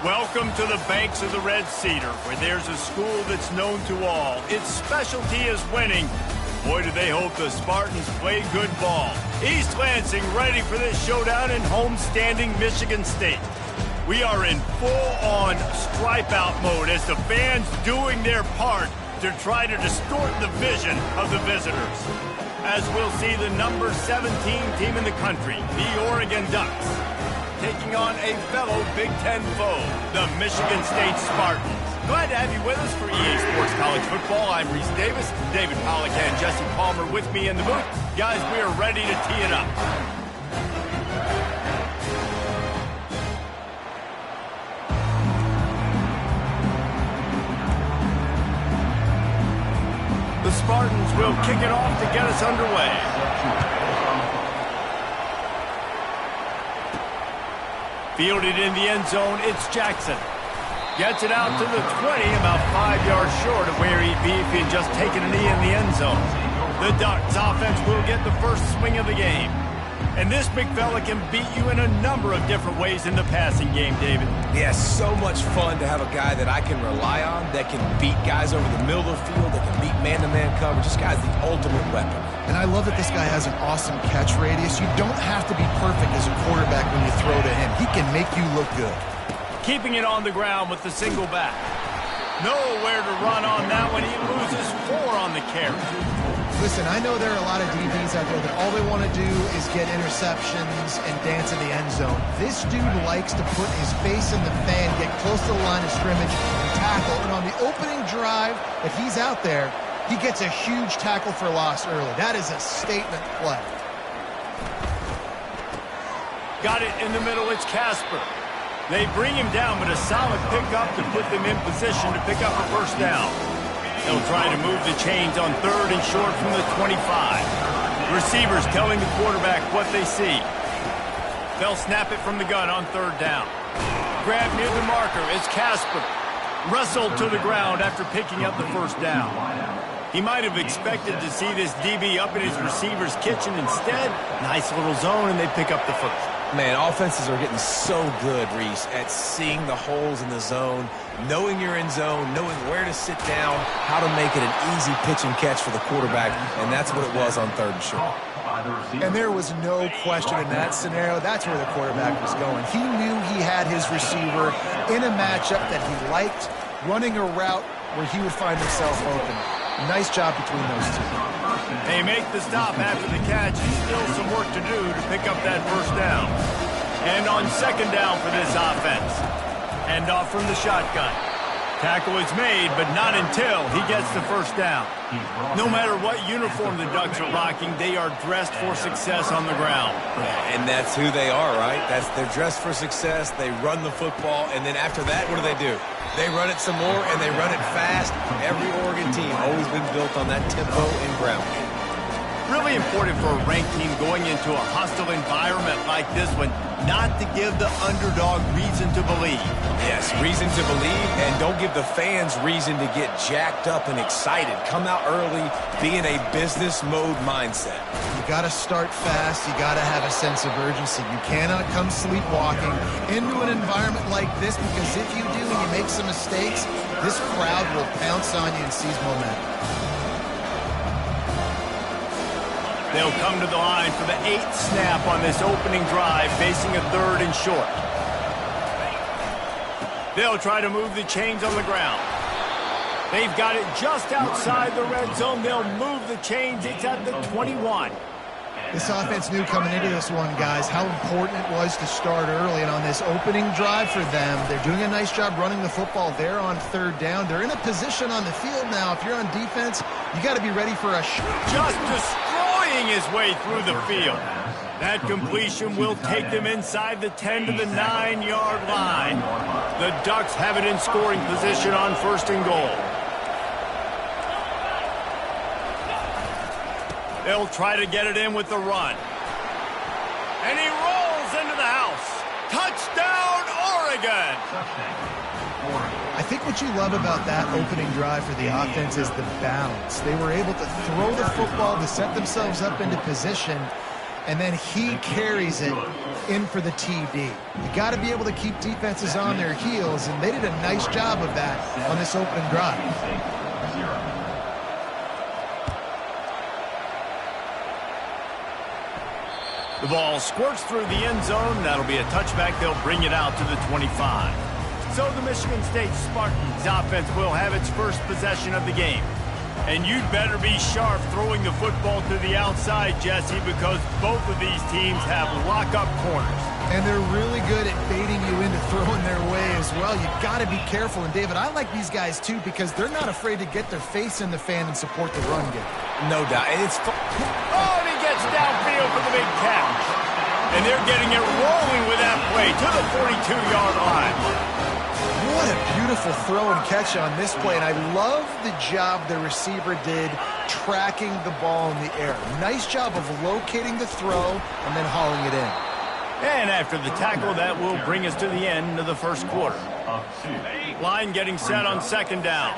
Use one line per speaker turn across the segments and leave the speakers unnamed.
Welcome to the banks of the Red Cedar, where there's a school that's known to all. Its specialty is winning. Boy, do they hope the Spartans play good ball. East Lansing ready for this showdown in homestanding Michigan State. We are in full-on stripe-out mode as the fans doing their part to try to distort the vision of the visitors. As we'll see the number 17 team in the country, the Oregon Ducks, taking on a fellow Big Ten foe, the Michigan State Spartans. Glad to have you with us for EA Sports College Football. I'm Reese Davis, David Pollack and Jesse Palmer with me in the booth. Guys, we are ready to tee it up. The Spartans will kick it off to get us underway. Fielded in the end zone, it's Jackson. Gets it out to the 20, about 5 yards short of where he'd be if he had just taken a knee in the end zone. The Ducks offense will get the first swing of the game. And this big fella can beat you in a number of different ways in the passing game, David.
Yeah, so much fun to have a guy that I can rely on, that can beat guys over the middle of the field, that can beat man-to-man coverage. This guy's the ultimate weapon.
And I love that this guy has an awesome catch radius. You don't have to be perfect as a quarterback when you throw to him. He can make you look good.
Keeping it on the ground with the single back. Nowhere to run on that one. He loses 4 on the carry.
Listen, I know there are a lot of DBs out there that all they want to do is get interceptions and dance in the end zone. This dude likes to put his face in the fan, get close to the line of scrimmage, and tackle. And on the opening drive, if he's out there, he gets a huge tackle for loss early. That is a statement play.
Got it in the middle. It's Casper. They bring him down, but a solid pickup to put them in position to pick up a first down. They'll try to move the chains on 3rd and short from the 25. Receivers telling the quarterback what they see. They'll snap it from the gun on 3rd down. Grab near the marker. It's Casper. Wrestled to the ground after picking up the first down. He might have expected to see this DB up in his receiver's kitchen. Instead, nice little zone, and they pick up the first.
Man, offenses are getting so good, Reese, at seeing the holes in the zone, knowing you're in zone, knowing where to sit down, how to make it an easy pitch and catch for the quarterback, and that's what it was on 3rd and short.
And there was no question in that scenario. That's where the quarterback was going. He knew he had his receiver in a matchup that he liked, running a route where he would find himself open. Nice job between those two.
They make the stop after the catch. Still some work to do to pick up that first down. And on 2nd down for this offense. Hand off from the shotgun. Tackle is made, but not until he gets the first down. No matter what uniform the Ducks are rocking, they are dressed for success on the ground.
Yeah, and that's who they are, right? They're dressed for success. They run the football, and then after that, what do? They run it some more, and they run it fast. Every Oregon team always been built on that tempo and ground game.
Really important for a ranked team going into a hostile environment like this one, not to give the underdog reason to believe.
Yes, reason to believe, and don't give the fans reason to get jacked up and excited. Come out early, be in a business mode mindset.
You got to start fast. You got to have a sense of urgency. You cannot come sleepwalking into an environment like this, because if you do and you make some mistakes, this crowd will pounce on you and seize momentum.
They'll come to the line for the 8th snap on this opening drive, facing a 3rd and short. They'll try to move the chains on the ground. They've got it just outside the red zone. They'll move the chains. It's at the 21.
This offense knew coming into this one, guys, how important it was to start early. And on this opening drive for them, they're doing a nice job running the football there on 3rd down. They're in a position on the field now. If you're on defense, you got to be ready for a
just destroying his way through the field. That completion will take them inside the 10 to the 9-yard line. The Ducks have it in scoring position on 1st and goal. They'll try to get it in with the run. And he rolls into the house. Touchdown, Oregon!
I think what you love about that opening drive for the offense is the balance. They were able to throw the football to set themselves up into position and then he carries it in for the TD. You got to be able to keep defenses on their heels, and they did a nice job of that on this opening drive.
The ball squirts through the end zone. That'll be a touchback. They'll bring it out to the 25. So the Michigan State Spartans offense will have its first possession of the game. And you'd better be sharp throwing the football to the outside, Jesse, because both of these teams have lock-up corners.
And they're really good at baiting you into throwing their way as well. You've got to be careful. And, David, I like these guys, too, because they're not afraid to get their face in the fan and support the run game.
No doubt. And it's
oh, and he gets downfield for the big catch. And they're getting it rolling with that play to the 42-yard line.
What a beautiful throw and catch on this play, and I love the job the receiver did tracking the ball in the air. Nice job of locating the throw and then hauling it in.
And after the tackle, that will bring us to the end of the first quarter. Line getting set on second down.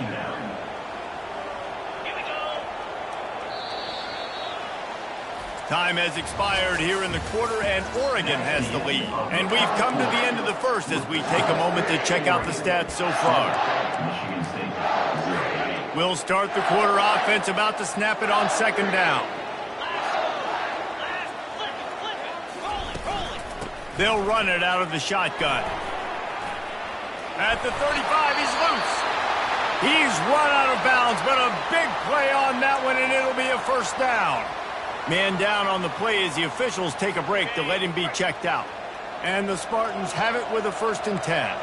Time has expired here in the quarter, and Oregon has the lead. And we've come to the end of the first as we take a moment to check out the stats so far. We'll start the quarter offense, about to snap it on second down. They'll run it out of the shotgun. At the 35, he's loose. He's run out of bounds, but a big play on that one, and it'll be a first down. Man down on the play as the officials take a break to let him be checked out. And the Spartans have it with a 1st and 10.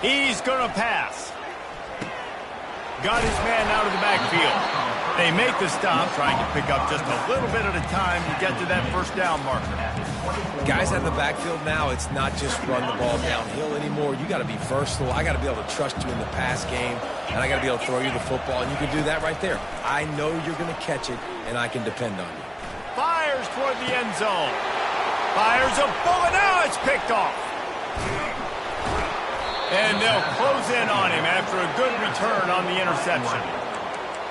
He's going to pass. Got his man out of the backfield. They make the stop, trying to pick up just a little bit at a time to get to that first down marker.
Guys out of the backfield now, it's not just run the ball downhill anymore. You got to be versatile. I got to be able to trust you in the pass game, and I got to be able to throw you the football, and you can do that right there. I know you're going to catch it, and I can depend on you.
Fires toward the end zone. Fires a bullet. Now it's picked off. And they'll close in on him after a good return on the interception.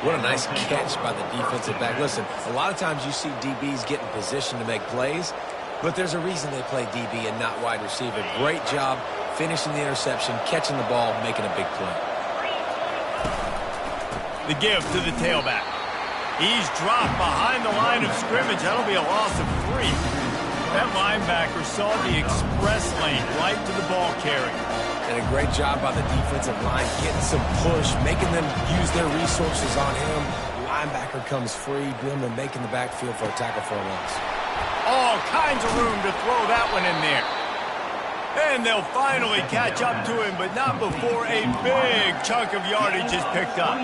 What a nice catch by the defensive back. Listen, a lot of times you see DBs get in position to make plays, but there's a reason they play DB and not wide receiver. Great job finishing the interception, catching the ball, making a big play.
The give to the tailback. He's dropped behind the line of scrimmage. That'll be a loss of 3. That linebacker saw the express lane right to the ball carrier.
And a great job by the defensive line, getting some push, making them use their resources on him. Linebacker comes free, Brimmer making the backfield for a tackle for a loss.
All kinds of room to throw that one in there. And they'll finally catch up to him, but not before a big chunk of yardage is picked up.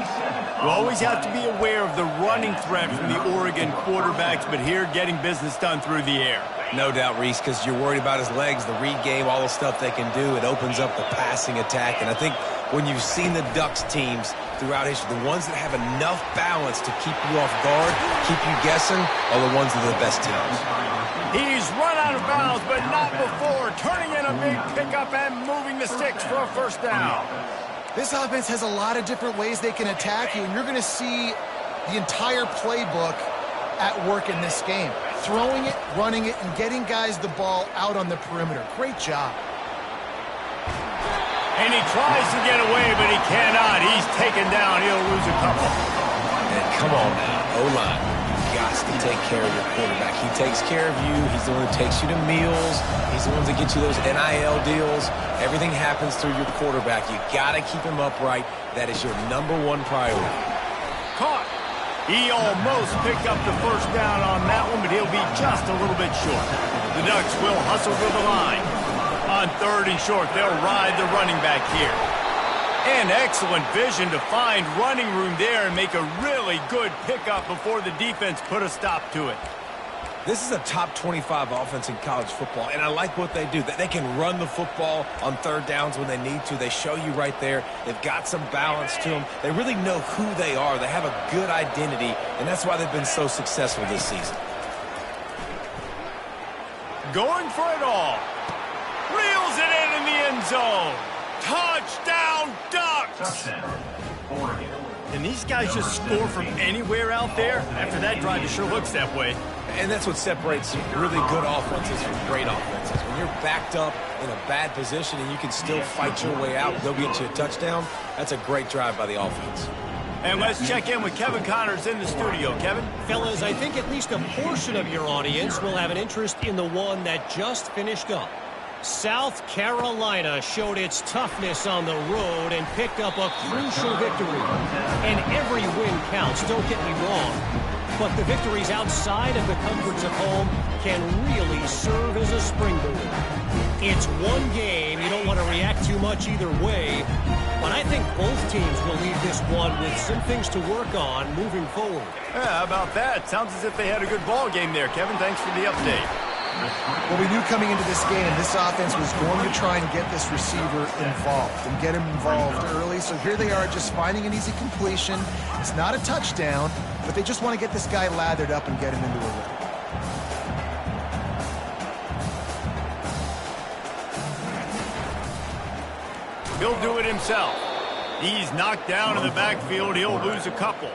You always have to be aware of the running threat from the Oregon quarterbacks, but here getting business done through the air.
No doubt, Reese, because you're worried about his legs, the read game, all the stuff they can do. It opens up the passing attack. And I think when you've seen the Ducks teams throughout history, the ones that have enough balance to keep you off guard, keep you guessing, are the ones that are the best teams.
He's run out of bounds, but not before. Turning in a big pickup and moving the sticks for a first down.
This offense has a lot of different ways they can attack you, and you're going to see the entire playbook at work in this game. Throwing it, running it, and getting guys the ball out on the perimeter. Great job.
And he tries to get away, but he cannot. He's taken down. He'll lose a couple.
And come on now, O-line. You've got to take care of your quarterback. He takes care of you. He's the one who takes you to meals. He's the one that gets you those NIL deals. Everything happens through your quarterback. You got to keep him upright. That is your #1 priority.
Caught. He almost picked up the first down on that one, but he'll be just a little bit short. The Ducks will hustle to the line. On 3rd and short, they'll ride the running back here. And excellent vision to find running room there and make a really good pickup before the defense put a stop to it.
This is a top 25 offense in college football, and I like what they do. They can run the football on 3rd downs when they need to. They show you right there. They've got some balance to them. They really know who they are. They have a good identity, and that's why they've been so successful this season.
Going for it all. Reels it in the end zone. Touchdown, Ducks! Can these guys just score from anywhere out there? After that drive, it sure looks that way.
And that's what separates really good offenses from great offenses. When you're backed up in a bad position and you can still fight your way out and go get you a touchdown, that's a great drive by the offense.
And let's check in with Kevin Connors in the studio. Kevin?
Fellas, I think at least a portion of your audience will have an interest in the one that just finished up. South Carolina showed its toughness on the road and picked up a crucial victory. And every win counts, don't get me wrong. But the victories outside of the comforts of home can really serve as a springboard. It's one game. You don't want to react too much either way. But I think both teams will leave this one with some things to work on moving forward.
Yeah, how about that? Sounds as if they had a good ball game there, Kevin. Thanks for the update.
Well, we knew coming into this game, this offense was going to try and get this receiver involved and get him involved early. So here they are just finding an easy completion. It's not a touchdown, but they just want to get this guy lathered up and get him into a rhythm.
He'll do it himself. He's knocked down in the backfield. He'll lose a couple.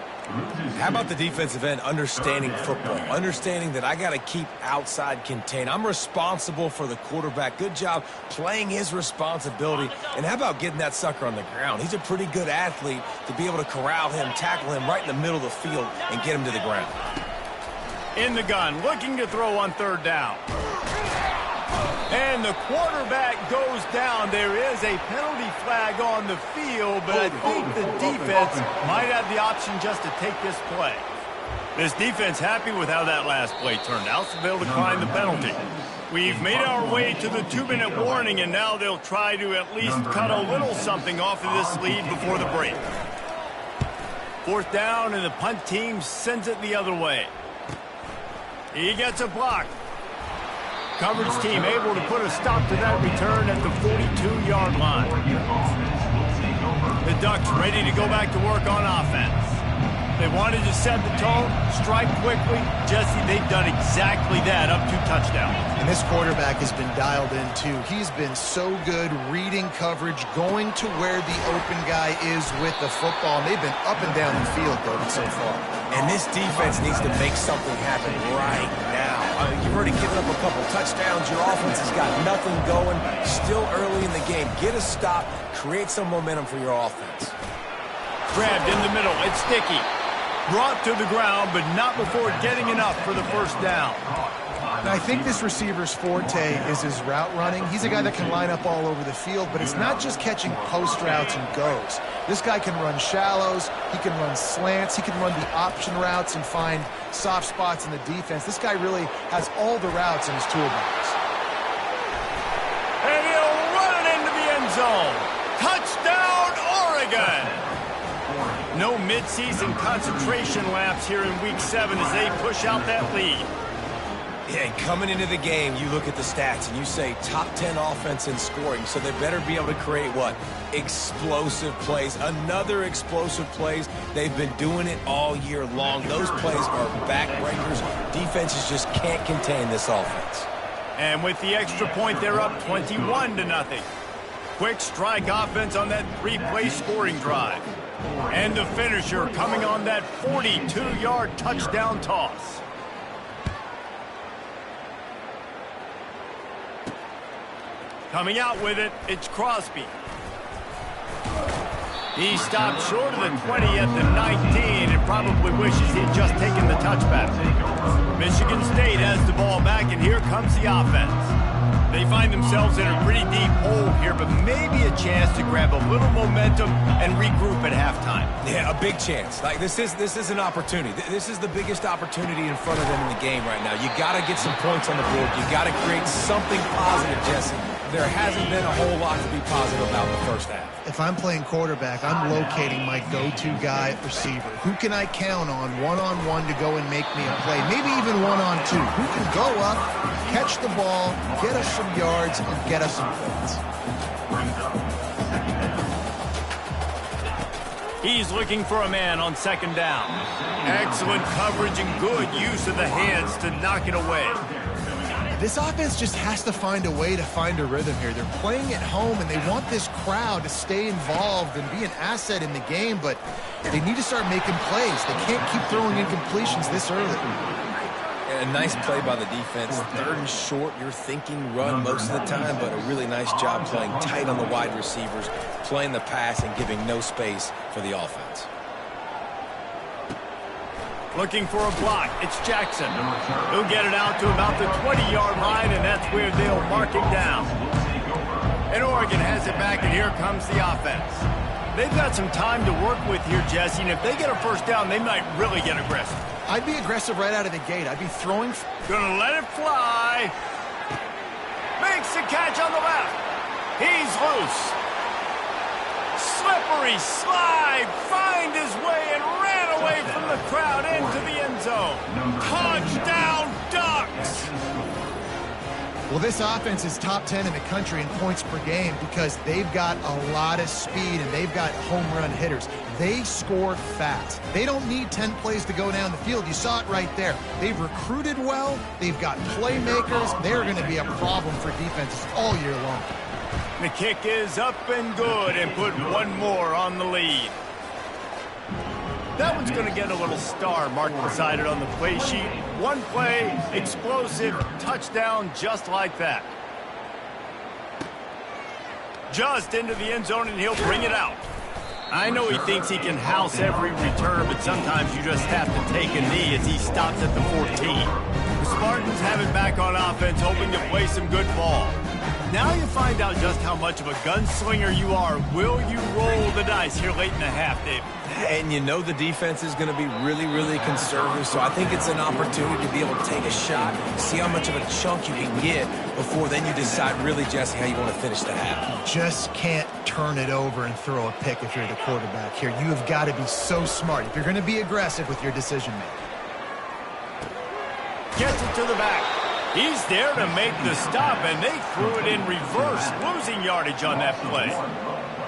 How about the defensive end understanding football, understanding that I got to keep outside contained. I'm responsible for the quarterback. Good job playing his responsibility. And how about getting that sucker on the ground? He's a pretty good athlete to be able to corral him, tackle him right in the middle of the field, and get him to the ground.
In the gun, looking to throw on third down. And the quarterback goes down. There is a penalty flag on the field, but I think the defense might have the option just to take this play. This defense happy with how that last play turned out, so they'll decline the penalty. We've made our way to the 2-minute warning, and now they'll try to at least cut a little something off of this lead before the break. Fourth down, and the punt team sends it the other way. He gets a block. Coverage team able to put a stop to that return at the 42-yard line. The Ducks ready to go back to work on offense. They wanted to set the tone, strike quickly. Jesse, they've done exactly that, up 2 touchdowns.
And this quarterback has been dialed in, too. He's been so good reading coverage, going to where the open guy is with the football. And they've been up and down the field, David, so far.
And this defense needs to make something happen right now. You've already given up a couple touchdowns. Your offense has got nothing going. Still early in the game. Get a stop. Create some momentum for your offense.
Grabbed in the middle. It's Sticky. Brought to the ground, but not before getting enough for the first down.
And I think this receiver's forte is his route running. He's a guy that can line up all over the field, but it's not just catching post routes and goes. This guy can run shallows, he can run slants, he can run the option routes and find soft spots in the defense. This guy really has all the routes in his toolbox.
And he'll run it into the end zone. Touchdown, Oregon! No midseason concentration laps here in Week 7 as they push out that lead.
Yeah, and coming into the game, you look at the stats and you say top 10 offense in scoring, so they better be able to create what? Explosive plays. Another explosive plays. They've been doing it all year long. Those plays are backbreakers. Defenses just can't contain this offense.
And with the extra point, they're up 21-0. Quick strike offense on that 3-play scoring drive. And the finisher coming on that 42-yard touchdown toss. Coming out with it, it's Crosby. He stopped short of the 20 at the 19 and probably wishes he'd just taken the touchback. Michigan State has the ball back, and here comes the offense. They find themselves in a pretty deep hole here, but maybe a chance to grab a little momentum and regroup at halftime.
Yeah, a big chance. Like this is an opportunity. This is the biggest opportunity in front of them in the game right now. You got to get some points on the board. You got to create something positive, Jesse. There hasn't been a whole lot to be positive about in the first half.
If I'm playing quarterback, I'm locating my go-to guy at receiver. Who can I count on one-on-one to go and make me a play? Maybe even one-on-two. Who can go up, catch the ball, get us some yards, and get us some points?
He's looking for a man on second down. Excellent coverage and good use of the hands to knock it away.
This offense just has to find a way to find a rhythm here. They're playing at home, and they want this crowd to stay involved and be an asset in the game, but they need to start making plays. They can't keep throwing incompletions this early.
And a nice play by the defense. 3rd and short, you're thinking run most of the time, but a really nice job playing tight on the wide receivers, playing the pass and giving no space for the offense.
Looking for a block. It's Jackson. He'll get it out to about the 20-yard line, and that's where they'll mark him down. And Oregon has it back, and here comes the offense. They've got some time to work with here, Jesse, and if they get a first down, they might really get aggressive.
I'd be aggressive right out of the gate. I'd be throwing.
Gonna let it fly. Makes the catch on the left. He's loose. Slippery slide. Find his way and ran away from the crowd into the end zone. Touchdown, Ducks.
Well, this offense is top 10 in the country in points per game because they've got a lot of speed and they've got home run hitters. They score fast. They don't need 10 plays to go down the field. You saw it right there. They've recruited well. They've got playmakers. They're going to be a problem for defenses all year long.
The kick is up and good and put one more on the lead. That one's going to get a little star marked beside it on the play sheet. One play, explosive, touchdown just like that. Just into the end zone, and he'll bring it out. I know he thinks he can house every return, but sometimes you just have to take a knee as he stops at the 14. The Spartans have it back on offense, hoping to play some good ball. Now you find out just how much of a gunslinger you are. Will you roll the dice here late in the half, David?
And you know the defense is going to be really, really conservative, so I think it's an opportunity to be able to take a shot, see how much of a chunk you can get before then you decide really, Jesse, how you want to finish the half.
Just can't turn it over and throw a pick if you're the quarterback here. You have got to be so smart if you're going to be aggressive with your decision-making.
Gets it to the back. He's there to make the stop, and they threw it in reverse, losing yardage on that play.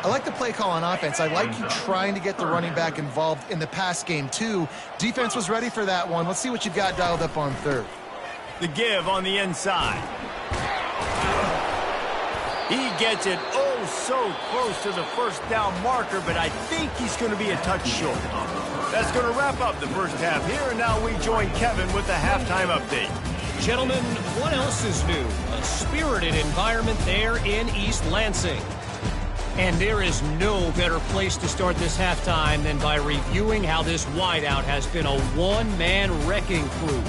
I like the play call on offense. I like you trying to get the running back involved in the pass game, too. Defense was ready for that one. Let's see what you've got dialed up on 3rd.
The give on the inside. He gets it so close to the first down marker, but I think he's going to be a touch short. That's going to wrap up the first half here, and now we join Kevin with the halftime update.
Gentlemen, what else is new? A spirited environment there in East Lansing. And there is no better place to start this halftime than by reviewing how this wideout has been a one-man wrecking crew.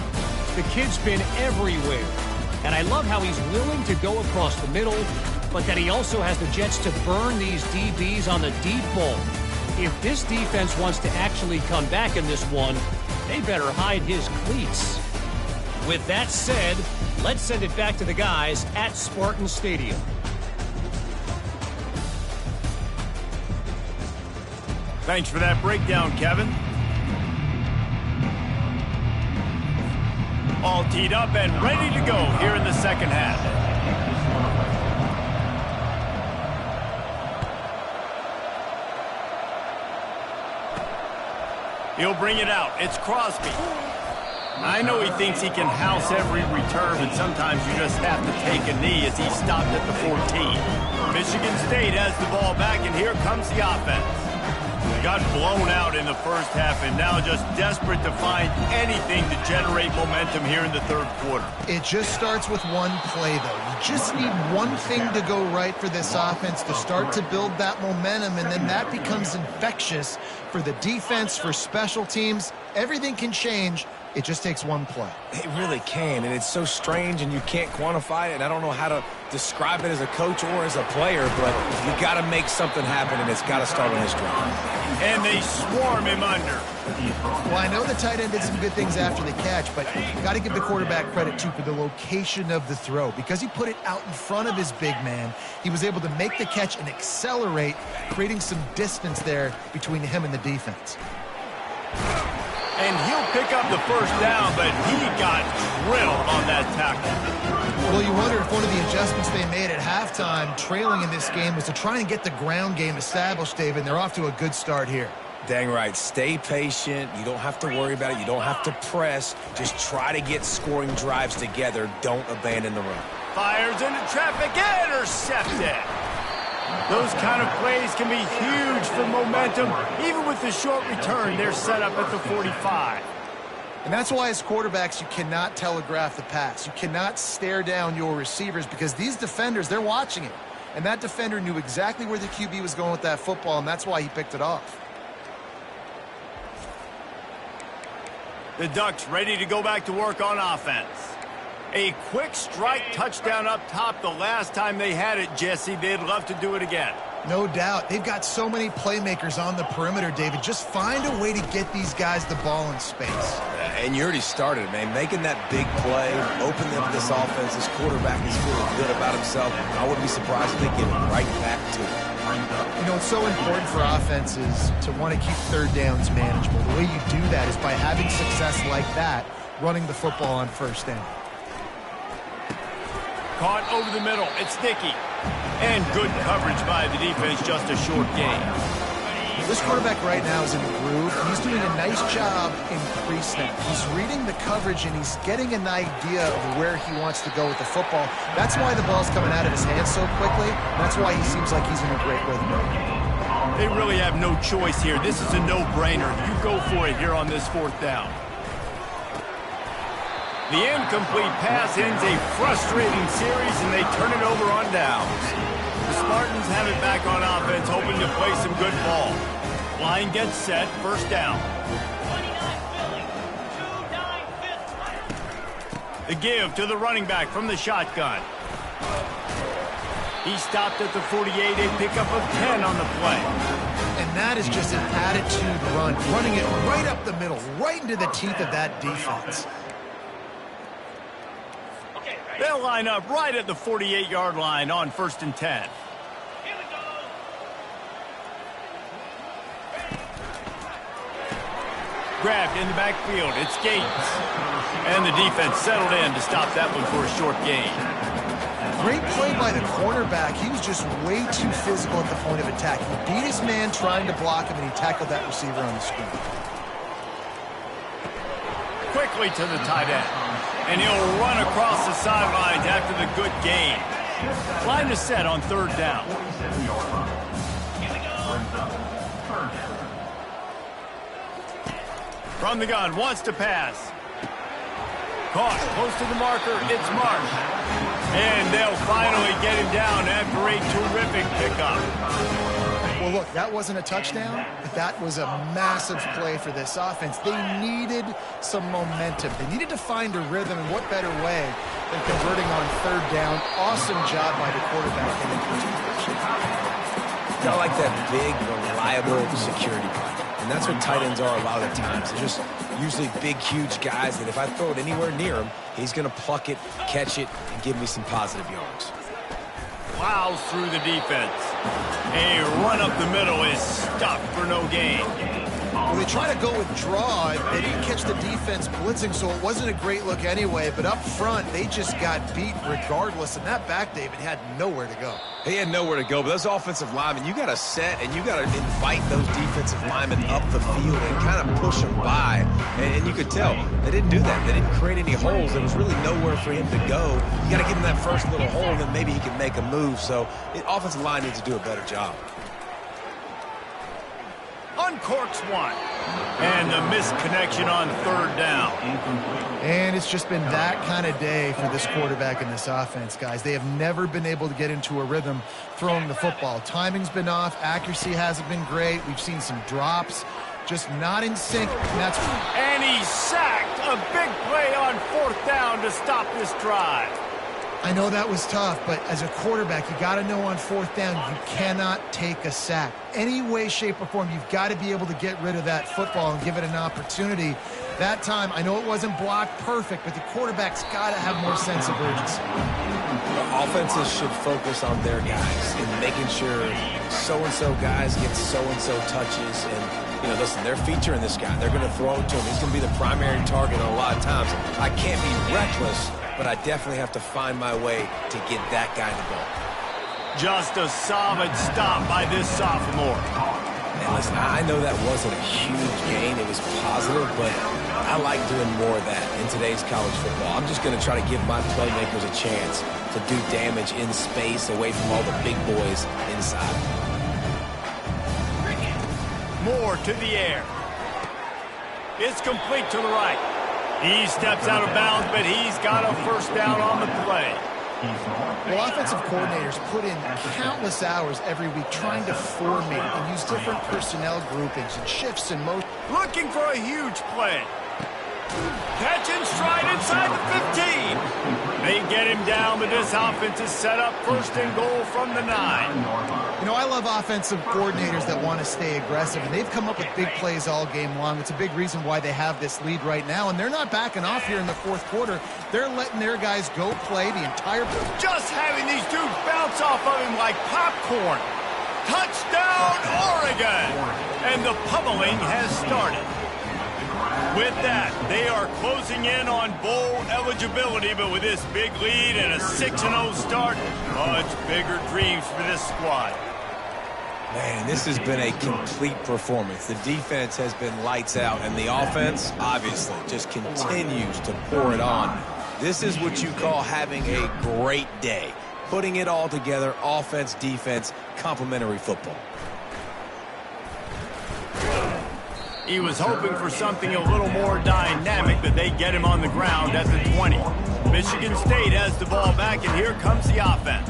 The kid's been everywhere. And I love how he's willing to go across the middle, but that he also has the jets to burn these DBs on the deep ball. If this defense wants to actually come back in this one, they better hide his cleats. With that said, let's send it back to the guys at Spartan Stadium.
Thanks for that breakdown, Kevin. All teed up and ready to go here in the second half. He'll bring it out. It's Crosby. I know he thinks he can house every return, but sometimes you just have to take a knee as he stopped at the 14. Michigan State has the ball back, and here comes the offense. Got blown out in the first half and now just desperate to find anything to generate momentum here in the third quarter.
It just starts with one play, though. You just need one thing to go right for this offense to start to build that momentum, and then that becomes infectious for the defense, for special teams. Everything can change. It just takes one play.
It really can, and it's so strange, and you can't quantify it, and I don't know how to describe it as a coach or as a player, but you got to make something happen, and it's got to start on his drive.
And they swarm him under.
Well, I know the tight end did some good things after the catch, but you got to give the quarterback credit, too, for the location of the throw. Because he put it out in front of his big man, he was able to make the catch and accelerate, creating some distance there between him and the defense.
And he'll pick up the first down, but he got drilled on that tackle.
Well, you wonder if one of the adjustments they made at halftime, trailing in this game, was to try and get the ground game established, David, and they're off to a good start here.
Dang right. Stay patient. You don't have to worry about it. You don't have to press. Just try to get scoring drives together. Don't abandon the run.
Fires into traffic, intercepted. Those kind of plays can be huge for momentum. Even with the short return, they're set up at the 45.
And that's why as quarterbacks, you cannot telegraph the pass. You cannot stare down your receivers because these defenders, they're watching it. And that defender knew exactly where the QB was going with that football, and that's why he picked it off.
The Ducks ready to go back to work on offense. A quick strike touchdown up top the last time they had it, Jesse. They'd love to do it again.
No doubt. They've got so many playmakers on the perimeter, David. Just find a way to get these guys the ball in space.
And you already started, man. Making that big play, opening up this offense. This quarterback is feeling good about himself. I wouldn't be surprised if they give it right back to him.
You know, it's so important for offenses to want to keep third downs manageable. The way you do that is by having success like that, running the football on first down.
Caught over the middle. It's Dickey. And good coverage by the defense, just a short gain.
This quarterback right now is in the groove. He's doing a nice job in pre-snap. He's reading the coverage, and he's getting an idea of where he wants to go with the football. That's why the ball's coming out of his hands so quickly. That's why he seems like he's in a great rhythm.
They really have no choice here. This is a no-brainer. You go for it here on this fourth down. The incomplete pass ends a frustrating series, and they turn it over on downs. The Spartans have it back on offense, hoping to play some good ball. Line gets set, first down. The give to the running back from the shotgun. He stopped at the 48, a pickup of 10 on the play.
And that is just an attitude run, running it right up the middle, right into the teeth of that defense.
They'll line up right at the 48-yard line on 1st and 10. Grabbed in the backfield. It's Gates. And the defense settled in to stop that one for a short gain.
Great play by the cornerback. He was just way too physical at the point of attack. He beat his man trying to block him, and he tackled that receiver on the screen. Quickly
to the tight end. And he'll run across the sidelines after the good gain. Line is set on 3rd down. From the gun, wants to pass. Caught close to the marker, it's Marsh. And they'll finally get him down after a terrific pickup.
Well, look, that wasn't a touchdown, but that was a massive play for this offense. They needed some momentum. They needed to find a rhythm, and what better way than converting on 3rd down. Awesome job by the quarterback in the position.
I like that big, reliable security play. And that's what tight ends are a lot of the times. They're just usually big, huge guys that if I throw it anywhere near him, he's going to pluck it, catch it, and give me some positive yards.
Plows through the defense. A run up the middle is stuck for no gain.
Well, they try to go with draw. They didn't catch the defense blitzing, so it wasn't a great look anyway. But up front, they just got beat regardless. And that back, David, had nowhere to go.
He had nowhere to go, but those offensive linemen, you got to set and you got to invite those defensive linemen up the field and kind of push them by. And you could tell they didn't do that. They didn't create any holes. There was really nowhere for him to go. You got to give him that first little hole, and then maybe he can make a move. So the offensive line needs to do a better job.
Uncorks one. And a missed connection on 3rd down.
And it's just been that kind of day for this quarterback and this offense, guys. They have never been able to get into a rhythm throwing the football. Timing's been off. Accuracy hasn't been great. We've seen some drops. Just not in sync.
And he's sacked. A big play on 4th down to stop this drive.
I know that was tough, but as a quarterback, you got to know on 4th down, you cannot take a sack. Any way, shape, or form, you've got to be able to get rid of that football and give it an opportunity. That time, I know it wasn't blocked perfect, but the quarterback's got to have more sense of urgency.
Offenses should focus on their guys and making sure so-and-so guys get so-and-so touches. And, you know, listen, they're featuring this guy. They're going to throw it to him. He's going to be the primary target a lot of times. I can't be reckless, but I definitely have to find my way to get that guy the ball.
Just a solid stop by this sophomore.
And listen, I know that wasn't a huge gain. It was positive, but I like doing more of that in today's college football. I'm just going to try to give my playmakers a chance to do damage in space away from all the big boys inside.
More to the air. It's complete to the right. He steps out of bounds, but he's got a first down on the play.
Well, offensive coordinators put in countless hours every week trying to formate and use different personnel groupings and shifts and motion.
Looking for a huge play. Catch in stride inside the 15. They get him down, but this offense is set up first and goal from the 9.
You know, I love offensive coordinators that want to stay aggressive, and they've come up with big plays all game long. It's a big reason why they have this lead right now, and they're not backing off here in the fourth quarter. They're letting their guys go play the entire...
Just having these dudes bounce off of him like popcorn. Touchdown, Oregon! And the pummeling has started. With that, they are closing in on bowl eligibility, but with this big lead and a 6-0 start, much bigger dreams for this squad.
Man, this has been a complete performance. The defense has been lights out, and the offense, obviously, just continues to pour it on. This is what you call having a great day. Putting it all together, offense, defense, complementary football.
He was hoping for something a little more dynamic, but they get him on the ground at the 20. Michigan State has the ball back, and here comes the offense.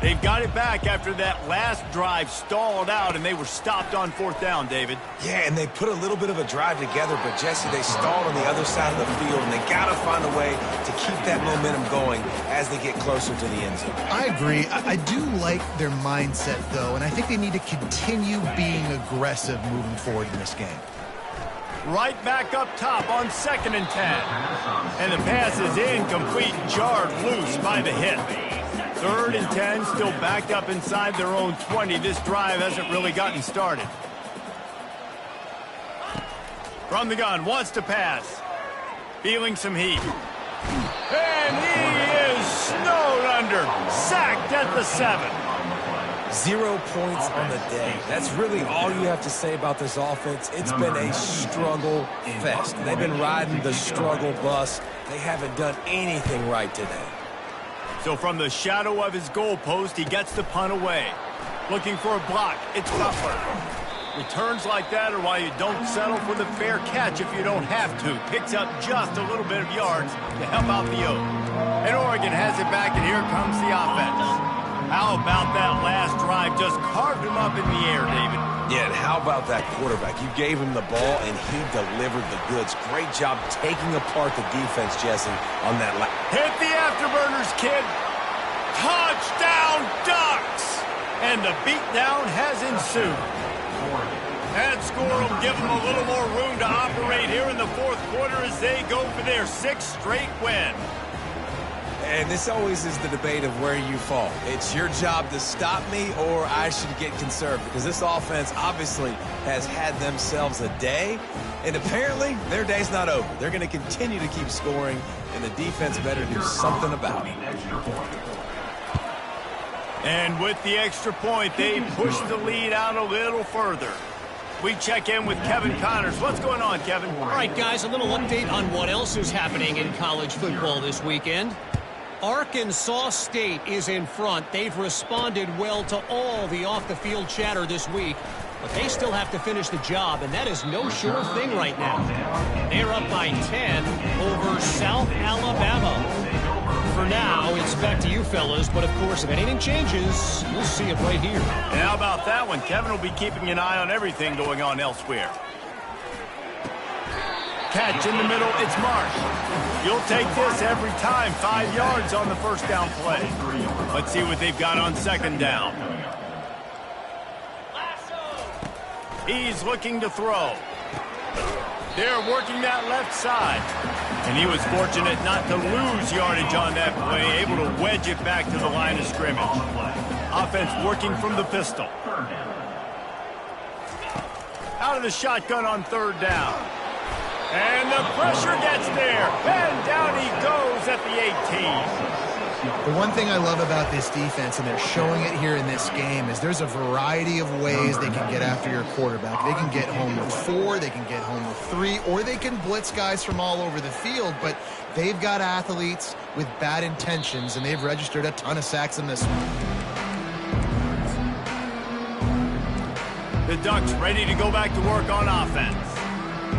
They've got it back after that last drive stalled out, and they were stopped on fourth down, David.
Yeah, and they put a little bit of a drive together, but, Jesse, they stalled on the other side of the field, and they got to find a way to keep that momentum going as they get closer to the end zone.
I agree. I do like their mindset, though, and I think they need to continue being aggressive moving forward in this game.
Right back up top on 2nd and 10. And the pass is incomplete, jarred loose by the hit. 3rd and 10, still backed up inside their own 20. This drive hasn't really gotten started. From the gun, wants to pass. Feeling some heat. And he is snowed under. Sacked at the 7.
0 points on the day. That's really all you have to say about this offense. It's been a struggle fest. They've been riding the struggle bus. They haven't done anything right today.
So from the shadow of his goalpost, he gets the punt away. Looking for a block. It's Butler. Returns like that are why you don't settle for the fair catch if you don't have to. Picks up just a little bit of yards to help out the Oak. And Oregon has it back, and here comes the offense. How about that last drive? Just carved him up in the air, David.
Yeah, and how about that quarterback? You gave him the ball, and he delivered the goods. Great job taking apart the defense, Jesse, on that last.
Hit the afterburners, kid. Touchdown, Ducks! And the beatdown has ensued. That score will give them a little more room to operate here in the fourth quarter as they go for their 6th straight win.
And this always is the debate of where you fall. It's your job to stop me, or I should get conserved, because this offense obviously has had themselves a day, and apparently their day's not over. They're going to continue to keep scoring, and the defense better do something about it.
And with the extra point, they push the lead out a little further. We check in with Kevin Connors. What's going on, Kevin?
All right, guys, a little update on what else is happening in college football this weekend. Arkansas State is in front. They've responded well to all the off-the-field chatter this week, but they still have to finish the job, and that is no sure thing right now. They're up by 10 over South Alabama. For now, it's back to you fellas, but of course, if anything changes, you'll see it right here.
And how about that one? Kevin will be keeping an eye on everything going on elsewhere. Catch in the middle, it's Marsh. You'll take this every time. 5 yards on the first down play. Let's see what they've got on 2nd down. He's looking to throw. They're working that left side. And he was fortunate not to lose yardage on that play, able to wedge it back to the line of scrimmage. Offense working from the pistol. Out of the shotgun on 3rd down. And the pressure gets there. And down he goes at the 18.
The one thing I love about this defense, and they're showing it here in this game, is there's a variety of ways they can get after your quarterback. They can get home with 4, they can get home with 3, or they can blitz guys from all over the field, but they've got athletes with bad intentions, and they've registered a ton of sacks in this one.
The Ducks ready to go back to work on offense.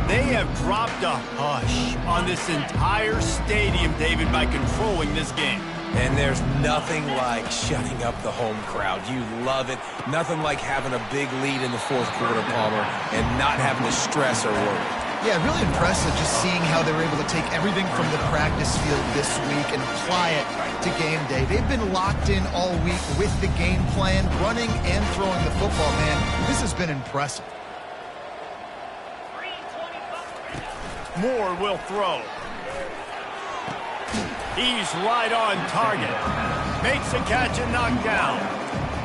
They have dropped a hush on this entire stadium, David, by controlling this game.
And there's nothing like shutting up the home crowd. You love it. Nothing like having a big lead in the fourth quarter, Palmer, and not having to stress or worry.
Yeah, really impressive just seeing how they were able to take everything from the practice field this week and apply it to game day. They've been locked in all week with the game plan, running and throwing the football, man. This has been impressive.
Moore will throw. He's right on target. Makes a catch and knocked down.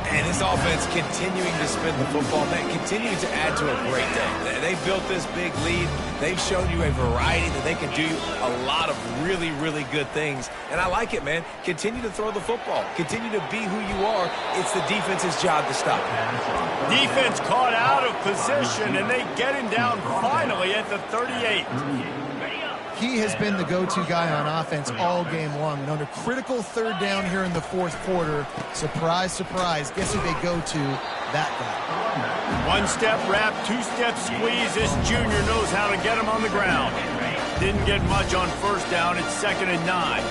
And this offense continuing to spin the football, man, continuing to add to a great day. They built this big lead. They've shown you a variety that they can do a lot of really, really good things. And I like it, man. Continue to throw the football. Continue to be who you are. It's the defense's job to stop.
Defense caught out of position, and they get him down finally at the 38.
He has been the go-to guy on offense all game long. And on a critical third down here in the fourth quarter, surprise, surprise, guess who they go to? That guy.
One-step wrap, two-step squeeze. This junior knows how to get him on the ground. Didn't get much on first down. It's 2nd and 9.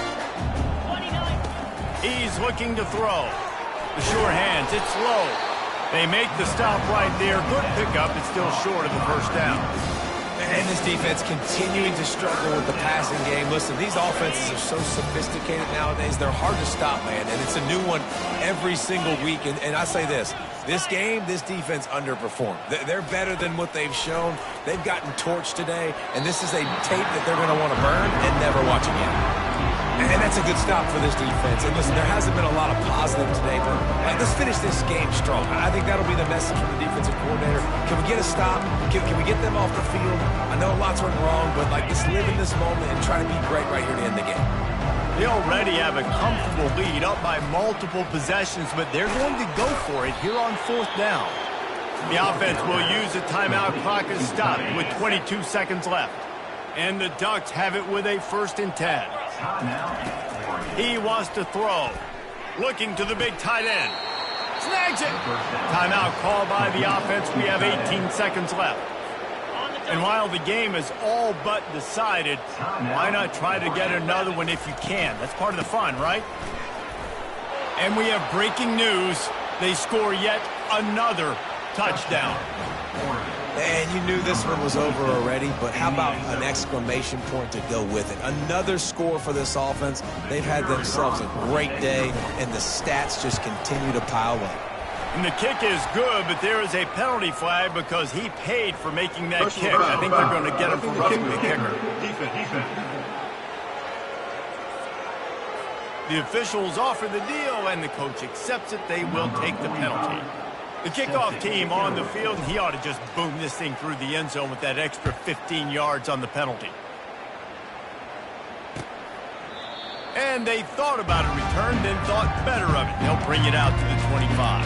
He's looking to throw. The sure hands, it's low. They make the stop right there. Good pickup. It's still short of the first down.
And this defense continuing to struggle with the passing game. Listen, these offenses are so sophisticated nowadays. They're hard to stop, man. And it's a new one every single week. And I say this game, this defense underperformed. They're better than what they've shown. They've gotten torched today. And this is a tape that they're going to want to burn and never watch again. And that's a good stop for this defense. And listen, there hasn't been a lot of positive today, but let's finish this game strong. I think that'll be the message from the defensive coordinator. Can we get a stop? Can we get them off the field? I know lots went wrong, but let's live in this moment and try to be great right here to end the game.
They already have a comfortable lead up by multiple possessions, but they're going to go for it here on 4th down. The offense will use a timeout. Clock is stopped with 22 seconds left. And the Ducks have it with a 1st and 10. He wants to throw. Looking to the big tight end. Snags it. Timeout called by the offense. We have 18 seconds left. And while the game is all but decided, why not try to get another one if you can? That's part of the fun, right? And we have breaking news. They score yet another touchdown.
And you knew this one was over already, but how about an exclamation point to go with it? Another score for this offense. They've had themselves a great day, and the stats just continue to pile up.
And the kick is good, but there is a penalty flag because he paid for making that kick. I think they're going to get him for roughing the kicker. The officials offer the deal, and the coach accepts it. They will take the penalty. The kickoff team on the field, and he ought to just boom this thing through the end zone with that extra 15 yards on the penalty. And they thought about a return, then thought better of it. They'll bring it out to the 25.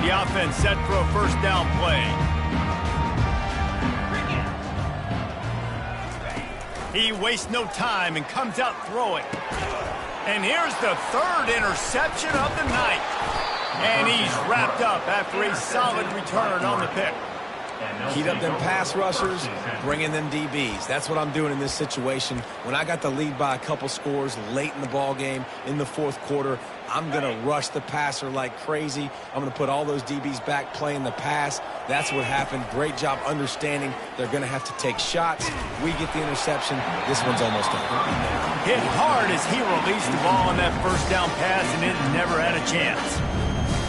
The offense set for a 1st down play. He wastes no time and comes out throwing. And here's the 3rd interception of the night. And he's wrapped up after a solid return on the pick.
Keep up them pass rushers, bring in them DBs. That's what I'm doing in this situation. When I got the lead by a couple scores late in the ball game, in the fourth quarter, I'm going to rush the passer like crazy. I'm going to put all those DBs back playing the pass. That's what happened. Great job understanding they're going to have to take shots. We get the interception. This one's almost over.
Hit hard as he released the ball on that 1st down pass, and it never had a chance.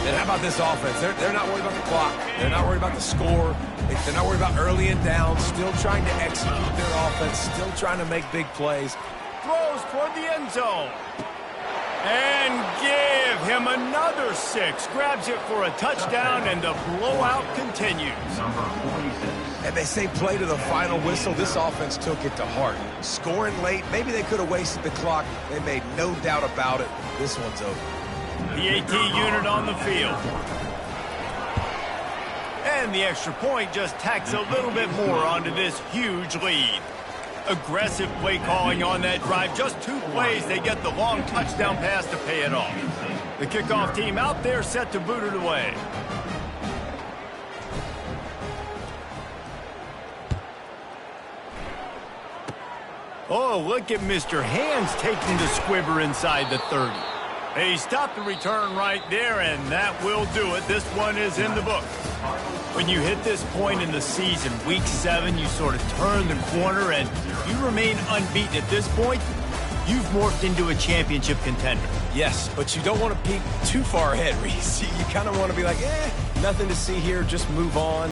And how about this offense? They're not worried about the clock. They're not worried about the score. They're not worried about early and down. Still trying to execute their offense. Still trying to make big plays.
Throws toward the end zone. And give him another 6. Grabs it for a touchdown, and the blowout continues.
And they say play to the final whistle. This offense took it to heart. Scoring late, maybe they could have wasted the clock. They made no doubt about it. This one's over.
The AT unit on the field. And the extra point just tacks a little bit more onto this huge lead. Aggressive play calling on that drive. Just 2 plays, they get the long touchdown pass to pay it off. The kickoff team out there set to boot it away. Oh, look at Mr. Hands taking the squibber inside the 30. He stopped the return right there, and that will do it. This one is in the book. When you hit this point in the season, week 7, you sort of turn the corner, and you remain unbeaten at this point. You've morphed into a championship contender.
Yes, but you don't want to peek too far ahead, Reese. You kind of want to be like, nothing to see here, just move on.